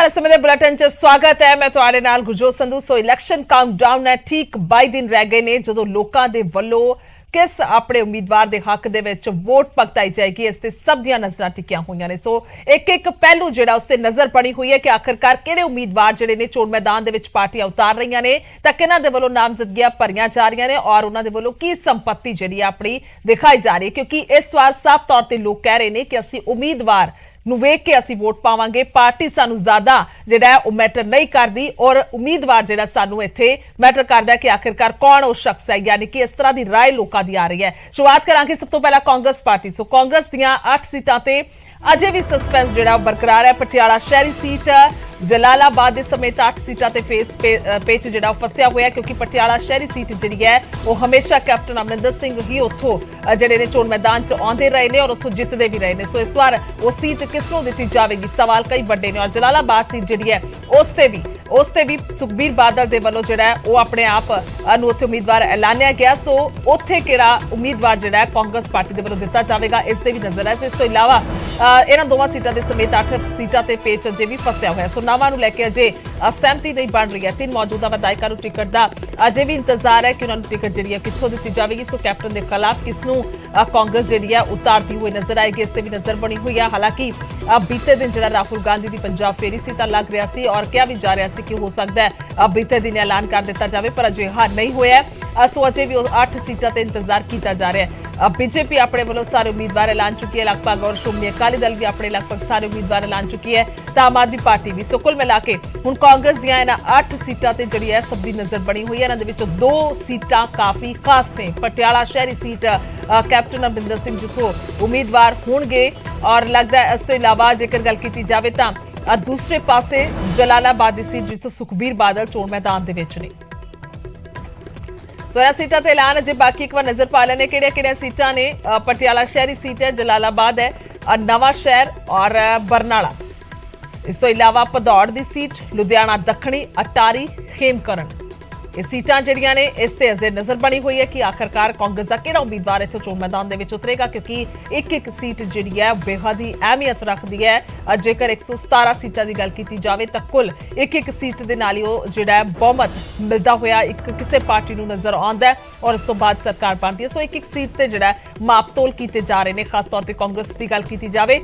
इस समय बुलेटिन च स्वागत है। मैं तुहाडे नाल गुरजोत संधू। सो इलैक्शन काउंटडाउन है, ठीक 22 दिन रह गए ने जदों लोकां दे वल्लों किस अपने उम्मीदवार दे हक दे विच वोट पगताई जाएगी, इस ते सब दियां नज़रां टिकियां होईयां ने। सो एक एक पहलू जिहड़ा उस ते नज़र बनी हुई है कि आखिरकार किहड़े उम्मीदवार जिहड़े ने चोण मैदान दे विच पार्टियां उतार रहीआं ने तां किहनां दे वल्लों नामजदगियां भरीआं जा रहीआं ने और उन्हां दे वल्लों की संपत्ति जिहड़ी अपनी दिखाई जा रही है, क्योंकि इस वार साफ तौर ते लोग कह रहे ने कि असीं उम्मीदवार वेख के असीं वोट पावांगे, पार्टी सानू ज्यादा जिहड़ा है मैटर नहीं करती और उम्मीदवार जिहड़ा सानू इत्थे मैटर करदा है कि आखिरकार कौन वो शख्स है, यानी कि इस तरह की राय लोकां दी आ रही है। शुरुआत करांगे सब तो पहला कांग्रेस पार्टी। सो कांग्रेस दीआं 8 सीटां ते अजे भी सस्पेंस जिहड़ा बरकरार है। पटियाला शहरी सीट, जलालाबाद दे समेत 8 सीटां ते पेच जिहड़ा फसिया होया है, क्योंकि पटियाला शहरी सीट जिहड़ी है वो हमेशा कैप्टन अमरिंदर सिंह ही उत्थों जिहड़े ने चोण मैदान च आउंदे रहे ने और उत्थों जितदे भी रहे ने। सो इस बार वो सीट किसनूं दित्ती जावेगी, सवाल कई वड्डे ने। और जलालाबाद सीट जिहड़ी है उसते भी सुखबीर बादल दे वल्लों जिहड़ा है वो अपने आप नूं उत्थे उम्मीदवार ऐलानिया गया। सो उत्थे किहड़ा उम्मीदवार जिहड़ा है कांग्रेस पार्टी दे वल्लों दित्ता जावेगा, इस ते भी नज़र है। इस तो इलावा इन्हां दोवां सीटां दे समेत 8 सीटां ते पेच अजे भी फसिया होया। सो नावां नूं लैके अजे सहमति नहीं बन रही है। 3 मौजूदा विधायकां नूं टिकट दा अजे भी इंतजार है कि उन्हां नूं टिकट जिहड़ी है कित्थों दित्ती जावेगी। सो कैप्टन दे खिलाफ किसनूं कांग्रेस जिहड़ी है उतारती हुई नजर आएगी, इस ते भी नजर बनी हुई है। हालांकि बीते दिन जिहड़ा राहुल गांधी दी पंजाब फेरी सी तां लग रहा सी और क्या भी जा रहा सी कि हो सकदा है बीते दिन ऐलान कर दिता जाए, पर अजिहा नहीं होया। सो अजे भी 8 सीटां ते इंतजार किया जा रहा है। बीजेपी अपने वालों सारे उम्मीदवार ऐलान चुकी है लगभग, और श्रोमणी अकाली दल भी अपने लगभग सारे उम्मीदवार ऐलान चुकी है, तो आम आदमी पार्टी भी। सो कुल मिला के हुण कांग्रेस दीआं इन्हां 8 सीटां ते जिहड़ी है सब दी नज़र बनी हुई है। इन्हां दे विचों 2 सीटां काफ़ी खास ने। पटियाला शहरी सीट कैप्टन अमरिंदर सिंह जित्थों उम्मीदवार होणगे, और लगदा है इस तों इलावा जेकर गल कीती जावे तां दूसरे पासे जलालाबाद दी सीट जित्थों सुखबीर बादल चोण मैदान दे विच ने। सो इन्हां सीटां ते ऐलान अजे बाकी एक बार नज़र पा लैने किहड़ियां सीटां ने। पटियाला शहरी सीट है, जलालाबाद है, नवां शहर और बरनाला। इस तो इलावा भदौड़ दी सीट, लुधियाना दक्षिणी, अटारी, खेमकरण। ये सीटां जिहड़ियां ने इस ते अजे नज़र बनी हुई है कि आखिरकार कांग्रेस का किहड़ा उम्मीदवार इत्थों चोण मैदान दे विच उतरेगा, क्योंकि एक सीट जिहड़ी है बेहद ही अहमियत रखदी है। जेकर 117 सीटां की गल की जाए तो कुल एक सीट के नाल ही जिहड़ा है बहुमत मिलता होया किसी पार्टी नूं नज़र आउंदा है और उस तो बाद सरकार बनती है। सो एक सीट से जिहड़ा माप तोल किए जा रहे हैं। खास तौर पर कांग्रेस की गल की जाए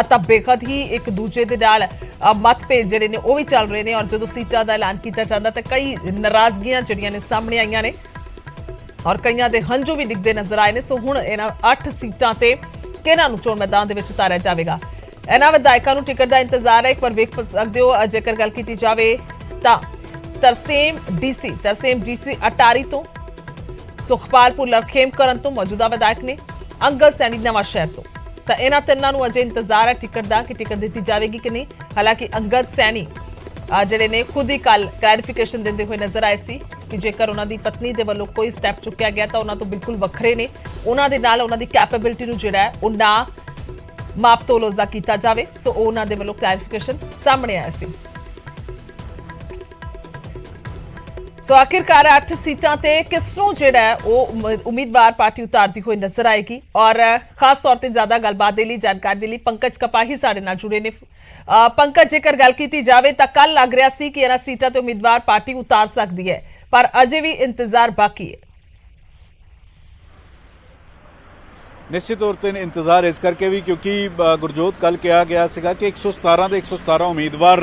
तो बेहद ही एक दूजे के नाल मतभेद जिहड़े ने वो भी चल रहे हैं, और जो सीटां का ऐलान किया जाता तो कई नाराजगियां जिहड़ियां ने सामने आईयां ने और कईयां दे हंझू भी डिगदे नज़र आए ने। सो हुण इन्हां 8 सीटां ते किहनां नूं चोण मैदान दे विच उतारिया जावेगा, इन्हां विधायकां नूं टिकट का इंतजार है। एक बार वेख सकदे हो जेकर गल की जाए तो तरसेम डीसी अटारी तो, सुखपाल भुल्लर खेमकरण तो मौजूदा विधायक ने, अंगद सैनी नवां शहर तो इन्हां तिन्नां नूं अजे इंतजार है टिकट का कि टिकट दी जाएगी कि नहीं। हालांकि अंगद सैनी जिहड़े ने खुद ही कल क्लैरिफिकेशन देंदे हुए नज़र आए सी कि जेकर उन्हां दी पत्नी दे वल्लों कोई स्टैप चुक्या गया तो उन्हां तो बिल्कुल वखरे ने, उन्हां दे नाल उन्हां दी कैपेबिलिटी नूं जिहड़ा है उह ना माप तोल उसदा कीता जावे। सो उन्हां दे वल्लों क्लैरिफिकेशन सामने आया सी। सो आखिरकार 8 सीटां ते किसनूं जिहड़ा है वो उम्मीदवार पार्टी उतारती हुई नजर आएगी, और खास तौर पर ज्यादा गलबात के लिए जानकारी के लिए पंकज कपाही साडे नाल जुड़े ने। पंकज, जेकर गल की जाए तो कल लग रहा सी कि इन्हां सीटां ते उम्मीदवार पार्टी उतार सकती है, पर अजे भी इंतजार बाकी है। निश्चित तौर पर इंतजार इस करके भी क्योंकि गुरजोत कल कहा गया सीगा कि 117 ਦੇ 117 उम्मीदवार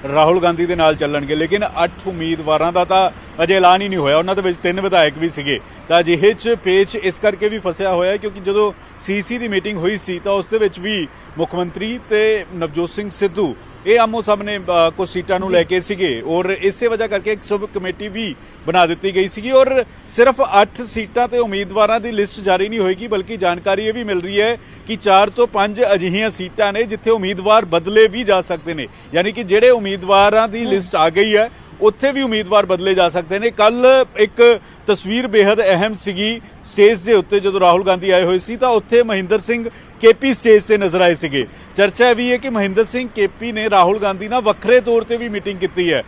राहुल गांधी ਦੇ ਨਾਲ ਚੱਲਣਗੇ, लेकिन 8 उम्मीदवारों का तो अजे ऐलान ही नहीं होया। उन्होंने ਦੇ ਵਿੱਚ 3 ਵਿਧਾਇਕ भी ਸੀਗੇ, ਤਾਂ ਅਜਿਹੇ 'ਚ ਪੇਚ ਇਸ ਕਰਕੇ ਵੀ ਫਸਿਆ ਹੋਇਆ ਕਿਉਂਕਿ ਜਦੋਂ ਸੀਸੀ ਦੀ ਮੀਟਿੰਗ ਹੋਈ ਸੀ ਤਾਂ ਉਸ ਦੇ ਵਿੱਚ ਵੀ ਮੁੱਖ ਮੰਤਰੀ ਤੇ ਨਵਜੋਤ ਸਿੰਘ ਸਿੱਧੂ ਇਹ ਆਮੋ ਸਾਹਮਣੇ कुछ सीटां ਨੂੰ ਲੈ ਕੇ ਸੀਗੇ, और ਇਸੇ ਵਜ੍ਹਾ ਕਰਕੇ ਇੱਕ ਸਬ ਕਮੇਟੀ भी बना दी गई सी। और सिर्फ 8 सीटां ते उम्मीदवारों की लिस्ट जारी नहीं होएगी, बल्कि जानकारी ये भी मिल रही है कि 4 ਤੋਂ 5 अजिहियां सीटां ने जिथे उम्मीदवार बदले भी जा सकते हैं, यानी कि जेडे उम्मीदवारों की लिस्ट आ गई है उत्थे भी उम्मीदवार बदले जा सकते हैं। कल एक तस्वीर बेहद अहम सीगी स्टेज के उत्ते, जो राहुल गांधी आए हुए सी तां उत्थे महिंदर सिंह केपी स्टेज से नजर आए थे। चर्चा भी है कि महिंदर सिंह केपी ने राहुल गांधी ना वखरे तौर पर भी मीटिंग की है।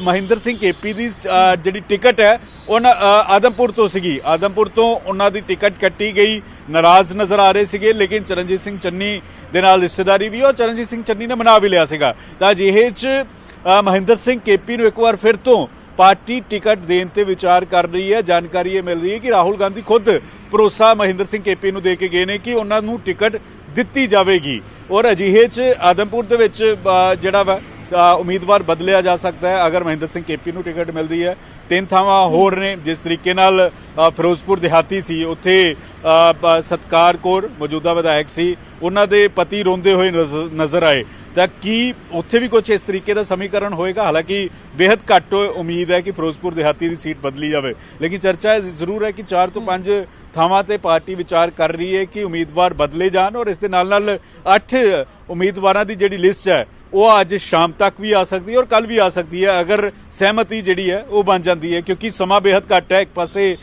महिंदर सिंह केपी की जी टिकट है आदमपुर तो सी, आदमपुर तो उन्हों की टिकट कट्टी गई, नाराज नजर आ रहे थे, लेकिन चरणजीत सिंह चन्नी दे नाल रिश्तेदारी भी और चरणजीत सिंह चन्नी ने मना भी लिया। अजिहे ਮਹਿੰਦਰ ਸਿੰਘ ਕੇਪੀ ਨੂੰ ਇੱਕ ਵਾਰ ਫਿਰ ਤੋਂ ਪਾਰਟੀ ਟਿਕਟ ਦੇਣ ਤੇ ਵਿਚਾਰ ਕਰ ਰਹੀ ਹੈ। ਜਾਣਕਾਰੀ ਇਹ ਮਿਲ ਰਹੀ ਹੈ ਕਿ ਰਾਹੁਲ ਗਾਂਧੀ ਖੁਦ ਭਰੋਸਾ ਮਹਿੰਦਰ ਸਿੰਘ ਕੇਪੀ ਨੂੰ ਦੇ ਕੇ ਗਏ ਨੇ ਕਿ ਉਹਨਾਂ ਨੂੰ ਟਿਕਟ ਦਿੱਤੀ ਜਾਵੇਗੀ ਔਰ ਅਜਿਹੇ 'ਚ ਆਦਮਪੁਰ ਦੇ ਵਿੱਚ ਜਿਹੜਾ ਵਾ ਉਮੀਦਵਾਰ ਬਦਲਿਆ ਜਾ ਸਕਦਾ ਹੈ ਅਗਰ ਮਹਿੰਦਰ ਸਿੰਘ ਕੇਪੀ ਨੂੰ ਟਿਕਟ ਮਿਲਦੀ ਹੈ। 3 ਥਾਵਾਂ ਹੋਰ ਨੇ ਜਿਸ ਤਰੀਕੇ ਨਾਲ ਫਿਰੋਜ਼ਪੁਰ ਦਿਹਾਤੀ ਸੀ ਉੱਥੇ ਸਤਕਾਰ ਕੌਰ ਮੌਜੂਦਾ ਵਿਧਾਇਕ ਸੀ, ਉਹਨਾਂ ਦੇ ਪਤੀ ਰੋਂਦੇ ਹੋਏ ਨਜ਼ਰ ਆਏ ਤਾਂ ਕੀ ਉੱਥੇ ਵੀ ਕੁਝ ਇਸ ਤਰੀਕੇ ਦਾ ਸਮੀਕਰਨ ਹੋਏਗਾ। ਹਾਲਾਂਕਿ ਬੇहद ਘੱਟ ਉਮੀਦ ਹੈ ਕਿ ਫਿਰੋਜ਼ਪੁਰ ਦਿਹਾਤੀ ਦੀ ਸੀਟ ਬਦਲੀ ਜਾਵੇ, ਲੇਕਿਨ ਚਰਚਾ ਜ਼ਰੂਰ ਹੈ ਕਿ 4 ਤੋਂ 5 ਥਾਵਾਂ ਤੇ ਪਾਰਟੀ ਵਿਚਾਰ ਕਰ ਰਹੀ ਹੈ ਕਿ ਉਮੀਦਵਾਰ ਬਦਲੇ ਜਾਣ ਔਰ ਇਸ ਦੇ ਨਾਲ 8 ਉਮੀਦਵਾਰਾਂ ਦੀ ਜਿਹੜੀ ਲਿਸਟ ਹੈ ਉਹ ਅੱਜ ਸ਼ਾਮ ਤੱਕ ਵੀ ਆ ਸਕਦੀ ਹੈ ਔਰ ਕੱਲ ਵੀ ਆ ਸਕਦੀ ਹੈ ਅਗਰ ਸਹਿਮਤੀ ਜਿਹੜੀ ਹੈ ਉਹ ਬਣ ਜਾਂਦੀ ਹੈ, ਕਿਉਂਕਿ ਸਮਾਂ ਬੇहद ਘੱਟ ਹੈ। ਇੱਕ ਪਾਸੇ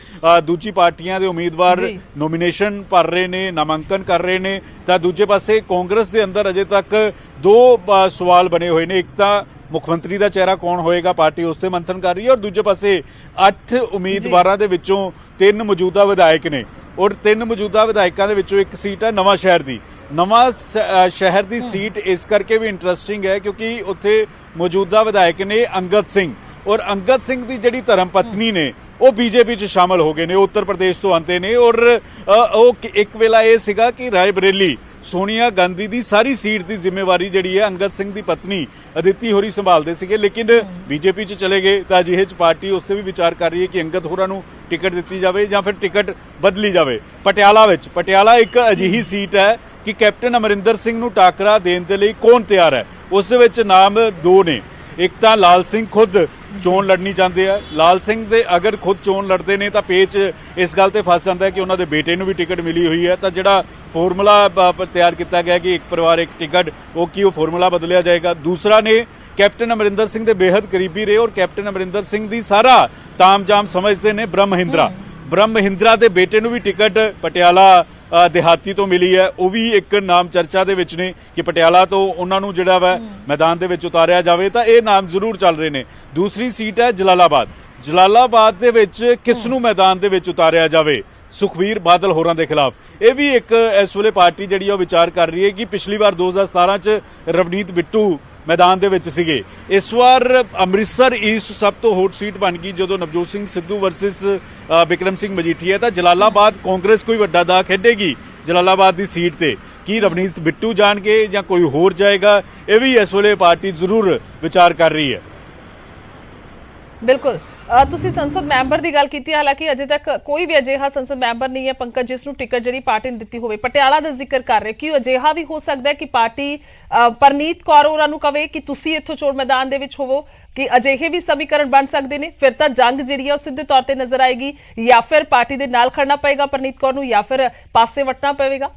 ਦੂਜੀ ਪਾਰਟੀਆਂ ਦੇ ਉਮੀਦਵਾਰ ਨੋਮੀਨੇਸ਼ਨ ਭਰ ਰਹੇ ਨੇ, ਨਾਮਾਂਕਨ ਕਰ ਰਹੇ ਨੇ, ਤਾਂ ਦੂਜੇ ਪਾਸੇ ਕਾਂਗਰਸ ਦੇ ਅੰਦਰ ਅਜੇ ਤੱਕ 2 ਸਵਾਲ ਬਣੇ ਹੋਏ ਨੇ। ਇੱਕ ਤਾਂ ਮੁੱਖ ਮੰਤਰੀ ਦਾ ਚਿਹਰਾ ਕੌਣ ਹੋਏਗਾ, ਪਾਰਟੀ ਉਸ ਤੇ ਮੰਥਨ ਕਰ ਰਹੀ ਹੈ ਔਰ ਦੂਜੇ ਪਾਸੇ 8 ਉਮੀਦਵਾਰਾਂ ਦੇ ਵਿੱਚੋਂ 3 ਮੌਜੂਦਾ ਵਿਧਾਇਕ ਨੇ ਔਰ 3 ਮੌਜੂਦਾ ਵਿਧਾਇਕਾਂ ਦੇ ਵਿੱਚੋਂ ਇੱਕ ਸੀਟ ਹੈ ਨਵਾਂ ਸ਼ਹਿਰ ਦੀ। ਨਵਾਂ ਸ਼ਹਿਰ ਦੀ ਸੀਟ ਇਸ ਕਰਕੇ ਵੀ ਇੰਟਰਸਟਿੰਗ ਹੈ ਕਿਉਂਕਿ ਉੱਥੇ ਮੌਜੂਦਾ ਵਿਧਾਇਕ ਨੇ ਅੰਗਦ ਸਿੰਘ ਔਰ ਅੰਗਦ ਸਿੰਘ ਦੀ ਜਿਹੜੀ ਧਰਮ ਪਤਨੀ ਨੇ ਉਹ ਬੀਜੇਪੀ 'ਚ ਸ਼ਾਮਲ ਹੋ ਗਏ ਨੇ, ਉੱਤਰ ਪ੍ਰਦੇਸ਼ ਤੋਂ ਆਉਂਦੇ ਨੇ ਔਰ ਉਹ ਇੱਕ ਵੇਲਾ ਇਹ ਸੀਗਾ ਕਿ ਰਾਏ ਬਰੇਲੀ ਸੋਨੀਆ ਗਾਂਧੀ ਦੀ ਸਾਰੀ ਸੀਟ ਦੀ ਜ਼ਿੰਮੇਵਾਰੀ ਜਿਹੜੀ ਹੈ ਅੰਗਦ ਸਿੰਘ ਦੀ ਪਤਨੀ ਅਦਿੱਤੀ ਹੋਰੀ ਸੰਭਾਲਦੇ ਸੀਗੇ, ਲੇਕਿਨ ਬੀਜੇਪੀ 'ਚ ਚਲੇ ਗਏ ਤਾਂ ਅਜਿਹੇ 'ਚ ਪਾਰਟੀ ਉਸ ਤੇ ਵੀ ਵਿਚਾਰ ਕਰ ਰਹੀ ਹੈ ਕਿ ਅੰਗਦ ਹੋਰਾਂ ਨੂੰ ਟਿਕਟ ਦਿੱਤੀ ਜਾਵੇ ਜਾਂ ਫਿਰ ਟਿਕਟ ਬਦਲੀ ਜਾਵੇ। ਪਟਿਆਲਾ ਇੱਕ ਅਜਿਹੀ ਸੀਟ ਹੈ ਕਿ ਕੈਪਟਨ ਅਮਰਿੰਦਰ ਸਿੰਘ ਨੂੰ ਟਾਕਰਾ ਦੇਣ ਦੇ ਲਈ ਕੌਣ ਤਿਆਰ ਹੈ। ਉਸ ਦੇ ਵਿੱਚ ਨਾਮ 2 ਨੇ। ਇੱਕ ਤਾਂ ਲਾਲ ਸਿੰਘ ਖੁਦ ਚੋਣ ਲੜਨੀ ਚਾਹੁੰਦੇ ਆ। ਲਾਲ ਸਿੰਘ ਦੇ ਅਗਰ ਖੁਦ ਚੋਣ ਲੜਦੇ ਨੇ ਤਾਂ ਪੇਚ ਇਸ ਗੱਲ ਤੇ ਫਸ ਜਾਂਦਾ ਹੈ ਕਿ ਉਹਨਾਂ ਦੇ ਬੇਟੇ ਨੂੰ ਵੀ ਟਿਕਟ ਮਿਲੀ ਹੋਈ ਹੈ, ਤਾਂ ਜਿਹੜਾ ਫਾਰਮੂਲਾ ਤਿਆਰ ਕੀਤਾ ਗਿਆ ਕਿ ਇੱਕ ਪਰਿਵਾਰ ਇੱਕ ਟਿਕਟ, ਉਹ ਫਾਰਮੂਲਾ ਬਦਲਿਆ ਜਾਏਗਾ। ਦੂਸਰਾ ਨੇ ਕੈਪਟਨ ਅਮਰਿੰਦਰ ਸਿੰਘ ਦੇ ਬੇहद ਕਰੀਬੀ ਰਹੇ ਔਰ ਕੈਪਟਨ ਅਮਰਿੰਦਰ ਸਿੰਘ ਦੀ ਸਾਰਾ ਤਾਮਝਾਮ ਸਮਝਦੇ ਨੇ ਬ੍ਰਹਮ ਮਹਿੰਦਰਾ ਦੇ ਬੇਟੇ ਨੂੰ ਵੀ ਟਿਕਟ ਪਟਿਆਲਾ ਦਿਹਾਤੀ ਤੋਂ ਮਿਲੀ ਹੈ। ਉਹ ਵੀ ਇੱਕ ਨਾਮ ਚਰਚਾ ਦੇ ਵਿੱਚ ਨੇ ਕਿ ਪਟਿਆਲਾ ਤੋਂ ਉਹਨਾਂ ਨੂੰ ਜਿਹੜਾ ਵਾ ਮੈਦਾਨ ਦੇ ਵਿੱਚ ਉਤਾਰਿਆ ਜਾਵੇ, ਤਾਂ ਇਹ ਨਾਮ ਜ਼ਰੂਰ ਚੱਲ ਰਹੇ ਨੇ। ਦੂਸਰੀ ਸੀਟ ਹੈ ਜਲਾਲਾਬਾਦ ਦੇ ਵਿੱਚ ਕਿਸ ਨੂੰ ਮੈਦਾਨ ਦੇ ਵਿੱਚ ਉਤਾਰਿਆ ਜਾਵੇ, ਸੁਖਬੀਰ ਬਾਦਲ ਹੋਰਾਂ ਦੇ ਖਿਲਾਫ। ਇਹ ਵੀ ਇੱਕ ਇਸ ਵੇਲੇ ਪਾਰਟੀ ਜਿਹੜੀ ਉਹ ਵਿਚਾਰ ਕਰ ਰਹੀ ਹੈ ਕਿ ਪਿਛਲੀ ਵਾਰ 2017 ਚ ਰਵਨੀਤ ਬਿੱਟੂ ਮੈਦਾਨ ਦੇ ਵਿੱਚ ਸੀਗੇ, ਇਸ ਵਾਰ ਅੰਮ੍ਰਿਤਸਰ ਈਸਟ ਸਭ ਤੋਂ ਹੌਟ ਸੀਟ ਬਣ ਗਈ ਜਦੋਂ ਨਵਜੋਤ ਸਿੰਘ ਸਿੱਧੂ ਵਰਸਸ ਬਿਕਰਮ ਸਿੰਘ ਮਜੀਠੀਆ। ਤਾਂ ਜਲਾਲਾਬਾਦ ਕਾਂਗਰਸ ਕੋਈ ਵੱਡਾ ਦਾ ਖੇਡੇਗੀ ਜਲਾਲਾਬਾਦ ਦੀ ਸੀਟ ਤੇ, ਕੀ ਰਵਨੀਤ ਬਿੱਟੂ ਜਾਣਗੇ ਜਾਂ ਕੋਈ ਹੋਰ ਜਾਏਗਾ, ਇਹ ਵੀ ਇਸ ਵੇਲੇ ਪਾਰਟੀ ਜ਼ਰੂਰ ਵਿਚਾਰ ਕਰ ਰਹੀ ਹੈ। ਬਿਲਕੁਲ ਤੁਸੀਂ ਸੰਸਦ ਮੈਂਬਰ ਦੀ ਗੱਲ ਕੀਤੀ, ਹਾਲਾਂਕਿ ਅਜੇ ਤੱਕ ਕੋਈ ਵੀ ਅਜਿਹਾ ਸੰਸਦ ਮੈਂਬਰ ਨਹੀਂ ਹੈ ਪੰਕਜ ਜਿਸ ਨੂੰ ਟਿਕਟ ਜਿਹੜੀ ਪਾਰਟੀ ਨੇ ਦਿੱਤੀ ਹੋਵੇ। ਪਟਿਆਲਾ ਦਾ ਜ਼ਿਕਰ ਕਰ ਰਹੇ ਕਿ ਅਜਿਹਾ ਵੀ ਹੋ ਸਕਦਾ ਹੈ ਕਿ ਪਾਰਟੀ ਪਰਨੀਤ ਕੌਰ ਹੋਰਾਂ ਨੂੰ ਕਵੇ ਕਿ ਤੁਸੀਂ ਇੱਥੋਂ ਚੋਣ ਮੈਦਾਨ ਦੇ ਵਿੱਚ ਹੋਵੋ, ਕਿ ਅਜਿਹੇ ਵੀ ਸਮੀਕਰਨ ਬਣ ਸਕਦੇ ਨੇ। ਫਿਰ ਤਾਂ ਜੰਗ ਜਿਹੜੀ ਹੈ ਉਹ ਸਿੱਧੇ ਤੌਰ ਤੇ ਨਜ਼ਰ ਆਏਗੀ, ਜਾਂ ਫਿਰ ਪਾਰਟੀ ਦੇ ਨਾਲ ਖੜਨਾ ਪਏਗਾ ਪਰਨੀਤ ਕੌਰ ਨੂੰ, ਜਾਂ ਫਿਰ ਪਾਸੇ ਵਟਣਾ ਪਵੇਗਾ।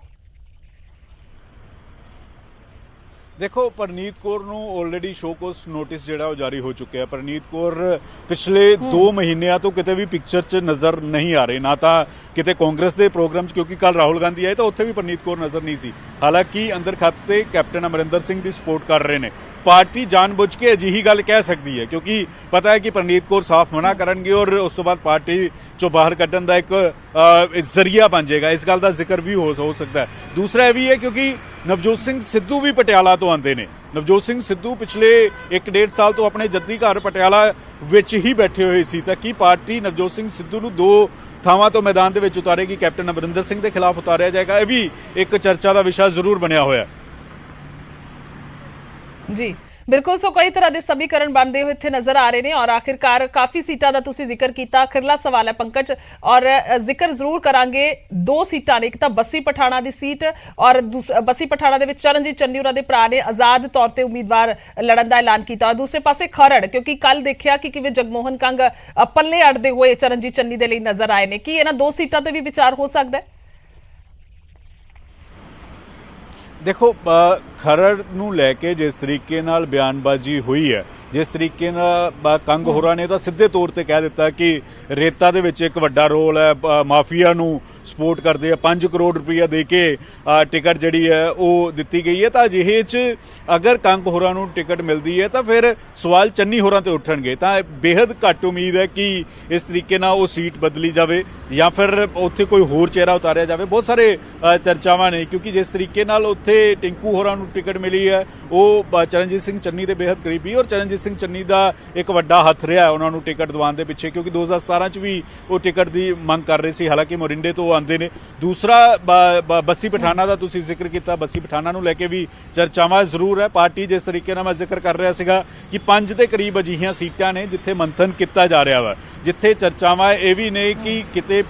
ਦੇਖੋ, ਪਰਨੀਤ ਕੌਰ ਨੂੰ ਆਲਰੇਡੀ ਸ਼ੋਕੋਸ ਨੋਟਿਸ ਜਿਹੜਾ ਉਹ ਜਾਰੀ ਹੋ ਚੁੱਕਿਆ ਹੈ। ਪਰਨੀਤ ਕੌਰ ਪਿਛਲੇ 2 ਮਹੀਨਿਆਂ ਤੋਂ ਕਿਤੇ ਵੀ ਪਿਕਚਰ 'ਚ ਨਜ਼ਰ ਨਹੀਂ ਆ ਰਹੇ, ਨਾ ਤਾਂ ਕਿਤੇ ਕਾਂਗਰਸ ਦੇ ਪ੍ਰੋਗਰਾਮ 'ਚ, ਕਿਉਂਕਿ ਕੱਲ ਰਾਹੁਲ ਗਾਂਧੀ ਆਏ ਤਾਂ ਉੱਥੇ ਵੀ ਪਰਨੀਤ ਕੌਰ ਨਜ਼ਰ ਨਹੀਂ ਸੀ। ਹਾਲਾਂਕਿ ਅੰਦਰ ਖਾਤੇ ਕੈਪਟਨ ਅਮਰਿੰਦਰ ਸਿੰਘ ਦੀ ਸਪੋਰਟ ਕਰ ਰਹੇ ਨੇ। ਪਾਰਟੀ ਜਾਣਬੁੱਝ ਕੇ ਅਜਿਹੀ ਗੱਲ ਕਹਿ ਸਕਦੀ ਹੈ ਕਿਉਂਕਿ ਪਤਾ ਹੈ ਕਿ ਪਰਨੀਤ ਕੌਰ ਸਾਫ਼ ਮਨਾ ਕਰਨਗੇ ਔਰ ਉਸ ਤੋਂ ਬਾਅਦ ਪਾਰਟੀ ਚੋਂ ਬਾਹਰ ਕੱਢਣ ਦਾ ਇੱਕ ਜ਼ਰੀਆ ਬਣ ਜਾਏਗਾ। ਇਸ ਗੱਲ ਦਾ ਜ਼ਿਕਰ ਵੀ ਹੋ ਸਕਦਾ ਹੈ। ਦੂਸਰਾ ਇਹ ਵੀ ਹੈ ਕਿਉਂਕਿ ਨਵਜੋਤ ਸਿੰਘ ਸਿੱਧੂ ਵੀ ਪਟਿਆਲਾ ਤੋਂ ਆਉਂਦੇ ਨੇ। ਨਵਜੋਤ ਸਿੰਘ ਸਿੱਧੂ ਪਿਛਲੇ 1.5 ਸਾਲ ਤੋਂ ਆਪਣੇ ਜੱਦੀ ਘਰ ਪਟਿਆਲਾ ਵਿੱਚ ਹੀ ਬੈਠੇ ਹੋਏ ਸੀ, ਤਾਂ ਕੀ ਪਾਰਟੀ ਨਵਜੋਤ ਸਿੰਘ ਸਿੱਧੂ ਨੂੰ 2 ਥਾਵਾਂ ਤੋਂ ਮੈਦਾਨ ਦੇ ਵਿੱਚ ਉਤਾਰੇਗੀ, ਕੈਪਟਨ ਅਮਰਿੰਦਰ ਸਿੰਘ ਦੇ ਖਿਲਾਫ ਉਤਾਰਿਆ ਜਾਏਗਾ? ਇਹ ਵੀ ਇੱਕ ਚਰਚਾ ਦਾ ਵਿਸ਼ਾ ਜ਼ਰੂਰ ਬਣਿਆ ਹੋਇਆ ਜੀ। ਬਿਲਕੁਲ, ਸੋ ਕਈ ਤਰ੍ਹਾਂ ਦੇ ਸਮੀਕਰਨ ਬਣਦੇ ਹੋਏ ਇੱਥੇ ਨਜ਼ਰ ਆ ਰਹੇ ਨੇ ਔਰ ਆਖਿਰਕਾਰ ਕਾਫੀ ਸੀਟਾਂ ਦਾ ਤੁਸੀਂ ਜ਼ਿਕਰ ਕੀਤਾ। ਅਖਿਰਲਾ ਸਵਾਲ ਹੈ ਪੰਕਜ, ਔਰ ਜ਼ਿਕਰ ਜ਼ਰੂਰ ਕਰਾਂਗੇ 2 ਸੀਟਾਂ ਨੇ, ਇੱਕ ਤਾਂ ਬੱਸੀ ਪਠਾਣਾ ਦੀ ਸੀਟ ਔਰ ਬੱਸੀ ਪਠਾਣਾ ਦੇ ਵਿੱਚ ਚਰਨਜੀਤ ਚੰਨੀ ਹੋਰਾਂ ਦੇ ਭਰਾ ਨੇ ਆਜ਼ਾਦ ਤੌਰ ਤੇ ਉਮੀਦਵਾਰ ਲੜਨ ਦਾ ਐਲਾਨ ਕੀਤਾ ਔਰ ਦੂਸਰੇ ਪਾਸੇ ਖਰੜ, ਕਿਉਂਕਿ ਕੱਲ ਦੇਖਿਆ ਕਿ ਕਿਵੇਂ ਜਗਮੋਹਨ ਕੰਗ ਪੱਲੇ ਅੜਦੇ ਹੋਏ ਚਰਨਜੀਤ ਚੰਨੀ ਦੇ ਲਈ ਨਜ਼ਰ ਆਏ ਨੇ। ਕੀ ਇਹਨਾਂ 2 ਸੀਟਾਂ ਤੇ ਵੀ ਵਿਚਾਰ ਹੋ ਸਕਦਾ ਹੈ? ਦੇਖੋ, ਖਰੜ ਨੂੰ ਲੈ ਕੇ ਜਿਸ ਤਰੀਕੇ ਨਾਲ ਬਿਆਨਬਾਜ਼ੀ ਹੋਈ ਹੈ, ਜਿਸ ਤਰੀਕੇ ਨਾਲ ਕੰਗ ਹੋਰਾਂ ਨੇ ਤਾਂ ਸਿੱਧੇ ਤੌਰ ਤੇ ਕਹਿ ਦਿੱਤਾ ਕਿ ਰੇਤਾ ਦੇ ਵਿੱਚ ਇੱਕ ਵੱਡਾ ਰੋਲ ਹੈ, ਮਾਫੀਆ ਨੂੰ ਸਪੋਰਟ ਕਰਦੇ ਆ 5 ਕਰੋੜ ਰੁਪਈਆ ਦੇ ਕੇ ਟਿਕਟ ਜਿਹੜੀ ਹੈ ਉਹ ਦਿੱਤੀ ਗਈ ਹੈ। ਤਾਂ ਅਜਿਹੇ 'ਚ ਅਗਰ ਕੰਗ ਹੋਰਾਂ ਨੂੰ ਟਿਕਟ ਮਿਲਦੀ ਹੈ ਤਾਂ ਫਿਰ ਸਵਾਲ ਚੰਨੀ ਹੋਰਾਂ ਤੇ ਉੱਠਣਗੇ। ਤਾਂ ਬੇहद ਘੱਟ ਉਮੀਦ ਹੈ ਕਿ ਇਸ ਤਰੀਕੇ ਨਾਲ ਉਹ ਸੀਟ ਬਦਲੀ ਜਾਵੇ ਜਾਂ ਫਿਰ ਉੱਥੇ ਕੋਈ ਹੋਰ ਚਿਹਰਾ ਉਤਾਰਿਆ ਜਾਵੇ। ਬਹੁਤ ਸਾਰੇ ਚਰਚਾਵਾਂ ਨੇ ਕਿਉਂਕਿ ਜਿਸ ਤਰੀਕੇ ਨਾਲ ਉੱਥੇ ਟਿੰਕੂ ਹੋਰਾਂ ਨੂੰ ਟਿਕਟ ਮਿਲੀ ਹੈ ਉਹ ਚਰਨਜੀਤ ਸਿੰਘ ਚੰਨੀ ਦੇ ਬੇहद ਕਰੀਬੀ ਔਰ ਚਰਨਜੀਤ ਸਿੰਘ ਚੰਨੀ ਦਾ ਇੱਕ ਵੱਡਾ ਹੱਥ ਰਿਹਾ ਉਹਨਾਂ ਨੂੰ ਟਿਕਟ ਦਿਵਾਉਣ ਦੇ ਪਿੱਛੇ ਕਿਉਂਕਿ 2017 ਚ ਵੀ ਉਹ ਟਿਕਟ ਦੀ ਮੰਗ ਕਰ ਰਹੇ ਸੀ, ਹਾਲਾਂਕਿ ਮੋਰਿੰਡੇ ਤੋਂ ਆਉਂਦੇ ਨੇ। ਦੂਸਰਾ ਬੱਸੀ ਪਠਾਣਾ ਦਾ ਤੁਸੀਂ ਜ਼ਿਕਰ ਕੀਤਾ, ਬੱਸੀ ਪਠਾਣਾ ਨੂੰ ਲੈ ਕੇ ਵੀ ਚਰਚਾਵਾਂ ਜ਼ਰੂਰ ਹੈ। ਪਾਰਟੀ ਜਿਸ ਤਰੀਕੇ ਨਾਲ ਮੈਂ ਜ਼ਿਕਰ ਕਰ ਰਿਹਾ ਸੀਗਾ ਕਿ 5 ਦੇ ਕਰੀਬ ਅਜਿਹੀਆਂ ਸੀਟਾਂ ਨੇ ਜਿੱਥੇ ਮੰਥਨ ਕੀਤਾ ਜਾ ਰਿਹਾ ਵਾ, ਜਿੱਥੇ ਚਰਚਾਵਾਂ ਇਹ ਵੀ ਨੇ ਕਿ ਕਿਤੇ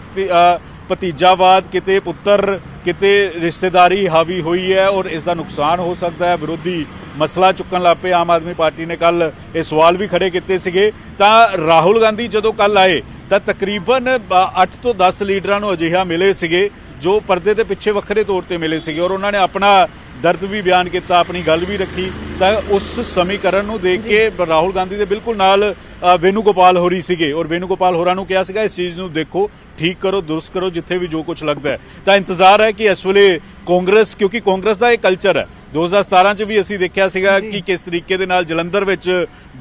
ਭਤੀਜਾਵਾਦ, ਕਿਤੇ ਪੁੱਤਰ, ਕਿਤੇ ਰਿਸ਼ਤੇਦਾਰੀ ਹਾਵੀ ਹੋਈ ਹੈ ਔਰ ਇਸ ਦਾ ਨੁਕਸਾਨ ਹੋ ਸਕਦਾ ਹੈ। ਵਿਰੋਧੀ ਮਸਲਾ ਚੁੱਕਣ ਲੱਗ ਪਏ। ਆਮ ਆਦਮੀ ਪਾਰਟੀ ਨੇ ਕੱਲ ਇਹ ਸਵਾਲ ਵੀ ਖੜੇ ਕੀਤੇ ਸੀਗੇ। ਤਾਂ ਰਾਹੁਲ ਗਾਂਧੀ ਜਦੋਂ ਕੱਲ ਆਏ ਤਾਂ ਤਕਰੀਬਨ 8 ਤੋਂ 10 ਲੀਡਰਾਂ ਨੂੰ ਅਜਿਹਾ ਮਿਲੇ ਸੀਗੇ ਜੋ ਪਰਦੇ ਦੇ ਪਿੱਛੇ ਵੱਖਰੇ ਤੌਰ ਤੇ ਮਿਲੇ ਸੀਗੇ ਔਰ ਉਹਨਾਂ ਨੇ ਆਪਣਾ ਦਰਦ ਵੀ ਬਿਆਨ ਕੀਤਾ, ਆਪਣੀ ਗੱਲ ਵੀ ਰੱਖੀ। ਤਾਂ ਉਸ ਸਮੀਕਰਨ ਨੂੰ ਦੇਖ ਕੇ ਰਾਹੁਲ ਗਾਂਧੀ ਦੇ ਬਿਲਕੁਲ ਨਾਲ ਵੇਨੂ ਗੋਪਾਲ ਹੋਰੀ ਸੀਗੇ ਔਰ ਵੇਨੂ ਗੋਪਾਲ ਹੋਰਾਂ ਨੂੰ ਕਿਹਾ ਸੀਗਾ ਇਸ ਚੀਜ਼ ਨੂੰ ਦੇਖੋ, ਠੀਕ ਕਰੋ, ਦੁਰਸਤ ਕਰੋ, ਜਿੱਥੇ ਵੀ ਜੋ ਕੁਝ ਲੱਗਦਾ ਹੈ। ਤਾਂ ਇੰਤਜ਼ਾਰ ਹੈ ਕਿ ਇਸ ਵੇਲੇ ਕਾਂਗਰਸ, ਕਿਉਂਕਿ ਕਾਂਗਰਸ ਦਾ ਇਹ ਕਲਚਰ ਹੈ, 2017 ਚ ਵੀ ਅਸੀਂ ਦੇਖਿਆ ਸੀਗਾ ਕਿ ਕਿਸ ਤਰੀਕੇ ਦੇ ਨਾਲ ਜਲੰਧਰ ਵਿੱਚ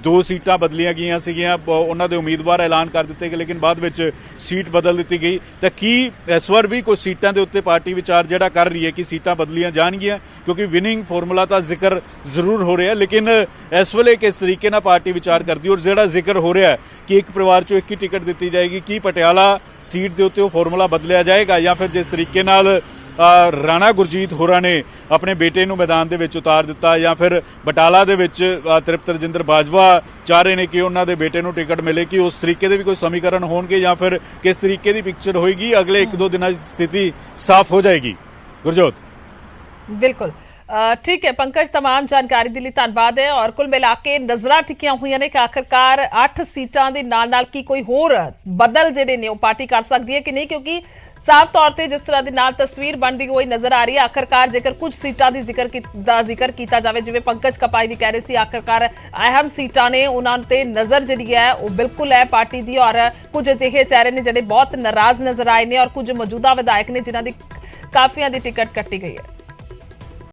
2 ਸੀਟਾਂ ਬਦਲੀਆਂ ਗਈਆਂ ਸੀਗੀਆਂ, ਉਹਨਾਂ ਦੇ ਉਮੀਦਵਾਰ ਐਲਾਨ ਕਰ ਦਿੱਤੇ ਗਏ ਲੇਕਿਨ ਬਾਅਦ ਵਿੱਚ ਸੀਟ ਬਦਲ ਦਿੱਤੀ ਗਈ। ਤਾਂ ਕੀ ਇਸ ਵਾਰ ਵੀ ਕੋਈ ਸੀਟਾਂ ਦੇ ਉੱਤੇ ਪਾਰਟੀ ਵਿਚਾਰ ਜਿਹੜਾ ਕਰ ਰਹੀ ਹੈ ਕਿ ਸੀਟਾਂ ਬਦਲੀਆਂ ਜਾਣਗੀਆਂ, ਕਿਉਂਕਿ ਵਿਨਿੰਗ ਫਾਰਮੂਲਾ ਤਾਂ ਜ਼ਿਕਰ ਜ਼ਰੂਰ ਹੋ ਰਿਹਾ ਲੇਕਿਨ ਇਸ ਵੇਲੇ ਕਿਸ ਤਰੀਕੇ ਨਾਲ ਪਾਰਟੀ ਵਿਚਾਰ ਕਰਦੀ ਔਰ ਜਿਹੜਾ ਜ਼ਿਕਰ ਹੋ ਰਿਹਾ ਕਿ ਇੱਕ ਪਰਿਵਾਰ ਚੋਂ ਇੱਕ ਹੀ ਟਿਕਟ ਦਿੱਤੀ ਜਾਏਗੀ, ਕੀ ਪਟਿਆਲਾ ਸੀਟ ਦੇ ਉੱਤੇ ਉਹ ਫਾਰਮੂਲਾ ਬਦਲਿਆ ਜਾਏਗਾ ਜਾਂ ਫਿਰ ਜਿਸ ਤਰੀਕੇ ਨਾਲ ਰਾਣਾ ਗੁਰਜੀਤ ਹੋਰਾਂ ਨੇ ਆਪਣੇ ਬੇਟੇ ਨੂੰ ਮੈਦਾਨ ਦੇ ਵਿੱਚ ਉਤਾਰ ਦਿੱਤਾ ਜਾਂ ਫਿਰ ਬਟਾਲਾ ਦੇ ਵਿੱਚ ਤ੍ਰਿਪਤ ਰਜਿੰਦਰ ਬਾਜਵਾ ਚਾਹ ਰਹੇ ਨੇ ਕਿ ਉਹਨਾਂ ਦੇ ਬੇਟੇ ਨੂੰ ਟਿਕਟ ਮਿਲੇ, ਕਿ ਉਸ ਤਰੀਕੇ ਦੇ ਵੀ ਕੋਈ ਸਮੀਕਰਨ ਹੋਣਗੇ ਜਾਂ ਫਿਰ ਕਿਸ ਤਰੀਕੇ ਦੀ ਪਿਕਚਰ ਹੋਏਗੀ, ਅਗਲੇ 1-2 ਦਿਨਾਂ 'ਚ ਸਥਿਤੀ ਸਾਫ਼ ਹੋ ਜਾਏਗੀ। ਗੁਰਜੋਤ ਬਿਲਕੁਲ ठीक है पंकज, तमाम जानकारी ਦੇ ਲਈ ਧੰਨਵਾਦ ਹੈ। ਔਰ ਕੁੱਲ ਮਿਲਾ ਕੇ ਨਜ਼ਰਾਂ ਟਿਕੀਆਂ ਹੋਈਆਂ ਨੇ ਕਿ ਆਖਰਕਾਰ 8 ਸੀਟਾਂ ਦੇ ਨਾਲ ਕੀ ਕੋਈ ਹੋਰ ਬਦਲ ਜਿਹੜੇ ਨੇ ਉਹ ਪਾਰਟੀ ਕਰ ਸਕਦੀ ਹੈ ਕਿ ਨਹੀਂ, ਕਿਉਂਕਿ ਸਾਫ਼ ਤੌਰ ਤੇ ਜਿਸ ਤਰ੍ਹਾਂ ਦੀ ਨਾਲ ਤਸਵੀਰ ਬਣਦੀ ਹੋਈ ਨਜ਼ਰ ਆ ਰਹੀ ਹੈ। ਆਖਰਕਾਰ ਜੇਕਰ ਕੁਝ ਸੀਟਾਂ ਦੀ ਜ਼ਿਕਰ ਕੀਤਾ ਜਾਵੇ, ਜਿਵੇਂ ਪੰਕਜ ਕਪਾਈ ਵੀ ਕਹਿ ਰਹੇ ਸੀ, ਆਖਰਕਾਰ ਅਹਿਮ ਸੀਟਾਂ ਨੇ ਉਹਨਾਂ ਤੇ ਨਜ਼ਰ ਜਿਹੜੀ ਹੈ ਉਹ ਬਿਲਕੁਲ ਹੈ ਪਾਰਟੀ ਦੀ। ਔਰ ਕੁਝ ਅਜਿਹੇ ਚਿਹਰੇ ਨੇ ਜਿਹੜੇ ਬਹੁਤ ਨਾਰਾਜ਼ ਨਜ਼ਰ ਆਏ ਨੇ ਔਰ ਕੁਝ ਮੌਜੂਦਾ ਵਿਧਾਇਕ ਨੇ ਜਿਨ੍ਹਾਂ ਦੀ ਕਾਫੀਆਂ ਦੀ ਟਿਕਟ ਕੱਟੀ ਗਈ ਹੈ।